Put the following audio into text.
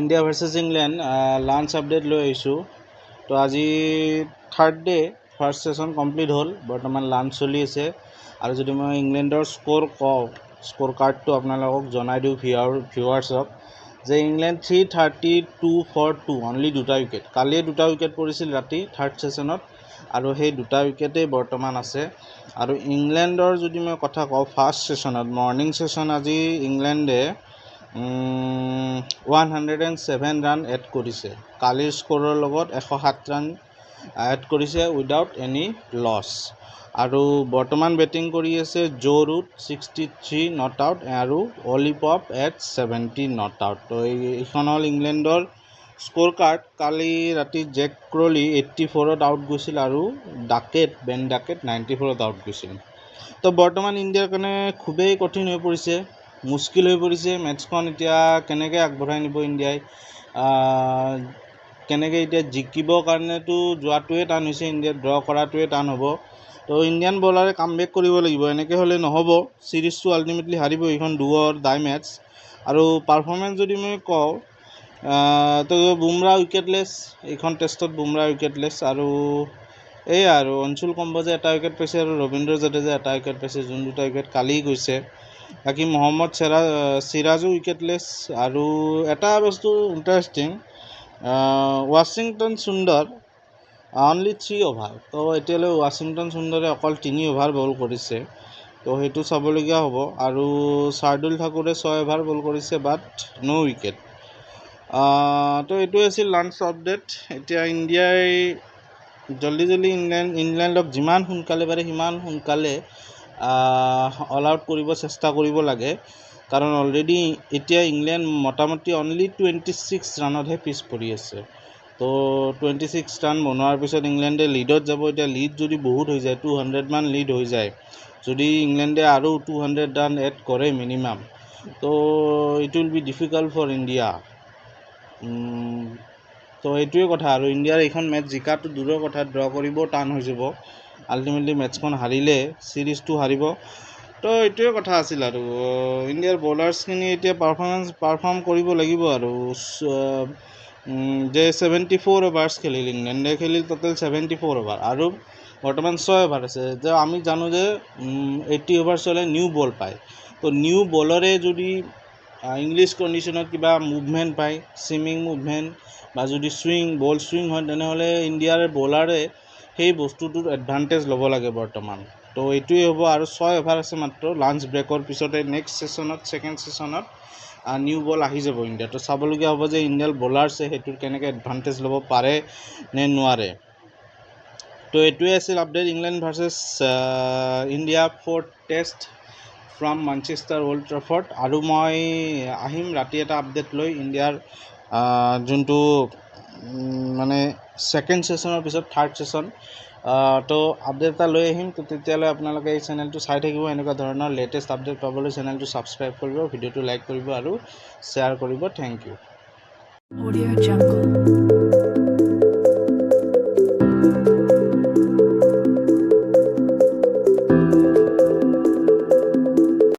India versus England lunch update লৈ আহিছোঁ। তো আজি third day first session complete হ'ল, বৰ্তমান লাঞ্চ চলি আছে। আৰু যদি মই ইংলেণ্ডৰ স্ক'ৰ কাৰ্ডটো আপোনালোকক জনাই দিওঁ ভিউৱাৰ্ছক, যে ইংলেণ্ড 332 for 2, অনলি 2টা উইকেট। কালিয়ে 2টা উইকেট পৰিছিল ৰাতি থাৰ্ড ছেশ্যনত, আৰু সেই 2টা উইকেটেই বৰ্তমান আছে। আৰু ইংলেণ্ডৰ যদি মই কথা কওঁ, ফাৰ্ষ্ট ছেশ্যনত মৰ্ণিং ছেশ্যন আজি ইংলেণ্ডে 107 ৰান এড কৰিছে। কালিৰ স্ক'ৰৰ লগত 107 ৰান এড কৰিছে উইদাউট এনি লছ। আৰু বৰ্তমান বেটিং কৰি আছে জো ৰুট 63 নট আউট আৰু অলি পপ এট 70 নট আউট। তো এইখন হ'ল ইংলেণ্ডৰ স্ক'ৰ কাৰ্ড। কালি ৰাতি জেক ক্ৰলি 84ত আউট গৈছিল আৰু বেন ডাকেট 94ত আউট গৈছিল। তো বৰ্তমান ইণ্ডিয়াৰ কাৰণে খুবেই কঠিন হৈ পৰিছে, মুস্কিল হৈ পৰিছে মেটছখন। এতিয়া কেনেকৈ আগবঢ়াই নিব ইণ্ডিয়াই, কেনেকৈ এতিয়া জিকিবৰ কাৰণেতো যোৱাটোৱে টান হৈছে, ইণ্ডিয়াত ড্ৰ কৰাটোৱে টান হ'ব। তো ইণ্ডিয়ান বলাৰে কামবেক কৰিব লাগিব, এনেকৈ হ'লে নহ'ব। ছিৰিজটো আল্টিমেটলি হাৰিব, এইখন ডু অৰ ডাই মেটছ। আৰু পাৰফৰ্মেঞ্চ যদি মই কওঁ, তো বুমৰা উইকেটলেছ, এইখন টেষ্টত বুমৰা উইকেটলেছ। আৰু এয়া আৰু অঞ্চুল কম্বজে এটা উইকেট পাইছে আৰু ৰবীন্দ্ৰ জাদেজা এটা উইকেট পাইছে, যোন 2টা উইকেট কালি গৈছে। বাকী মহম্মদ চিৰাজো উইকেটলেছ। আৰু এটা বস্তু ইণ্টাৰেষ্টিং, ৱাশ্বিংটন সুন্দৰ অনলি 3 অভাৰ। তো এতিয়ালৈ ৱাশ্বিংটন সুন্দৰে অকল 3 অভাৰ বল কৰিছে, তো সেইটো চাবলগীয়া হ'ব। আৰু শাৰ্দুল ঠাকুৰে 6 অভাৰ বল কৰিছে, বাট ন' উইকেট। তো এইটোৱে আছিল লাঞ্চ আপডেট। এতিয়া ইণ্ডিয়াই জল্দি ইংলেণ্ডক যিমান সোনকালে পাৰে সিমান সোনকালে অল আউট কৰিব চেষ্টা কৰিব লাগে, কাৰণ অলৰেডি এতিয়া ইংলেণ্ড মোটামুটি অনলি 26 ৰানতহে পিছ পৰি আছে। তো 26 ৰান বনোৱাৰ পিছত ইংলেণ্ডে লিডত যাব। এতিয়া লিড যদি বহুত হৈ যায়, 200 মান লিড হৈ যায়, যদি ইংলেণ্ডে আৰু 200 ৰান এড কৰে মিনিমাম, তো it will be difficult for India. তো এইটোৱে কথা। আৰু ইণ্ডিয়াৰ এইখন মেটচ জিকাটো দূৰৰ কথা, ড্ৰ কৰিবও টান হৈ যাব। আল্টিমেটলি মেটচখন হাৰিলে ছিৰিজটো হাৰিব। তো এইটোৱে কথা আছিল। আৰু ইণ্ডিয়াৰ বলাৰ্ছখিনি এতিয়া পাৰফৰ্ম কৰিব লাগিব। আৰু যে 74 অভাৰ্ছ খেলিল ইংলেণ্ডে, খেলিল টোটেল 74 অভাৰ, আৰু বৰ্তমান 6 অভাৰ আছে। যে আমি জানো যে 80 অভাৰ্ছ হ'লে নিউ বল পায়। তো নিউ বলৰে যদি ইংলিছ কণ্ডিশ্যনত কিবা মুভমেণ্ট পায়, চিমিং মুভমেণ্ট, বা যদি বল চুইং হয়, তেনেহ'লে ইণ্ডিয়াৰ বলাৰে সেই বস্তুটোৰ এডভান্টেজ ল'ব লাগে বৰ্তমান। তো এইটোৱে হ'ব। আৰু 6 অভাৰ আছে মাত্ৰ। লাঞ্চ ব্ৰেকৰ পিছতে নেক্সট ছেশ্যনত, ছেকেণ্ড ছেশ্যনত নিউ বল আহি যাব ইণ্ডিয়া। তো চাবলগীয়া হ'ব যে ইণ্ডিয়াৰ বলাৰ্ছে সেইটোৰ কেনেকৈ এডভান্টেজ ল'ব পাৰে নে নোৱাৰে। তো এইটোৱে আছিল update England versus India 4th test from Manchester old Trafford. আৰু মই আহিম ৰাতি এটা আপডেট লৈ ইণ্ডিয়াৰ যোনটো মানে ছেকেণ্ড ছেশ্যনৰ পিছত থাৰ্ড ছেশ্যন, তো আপডেট এটা লৈ আহিম। তো তেতিয়ালৈ আপোনালোকে এই চেনেলটো চাই থাকিব। এনেকুৱা ধৰণৰ লেটেষ্ট আপডেট পাবলৈ চেনেলটো ছাবস্ক্ৰাইব কৰিব, ভিডিঅ'টো লাইক কৰিব আৰু শ্বেয়াৰ কৰিব। Thank U.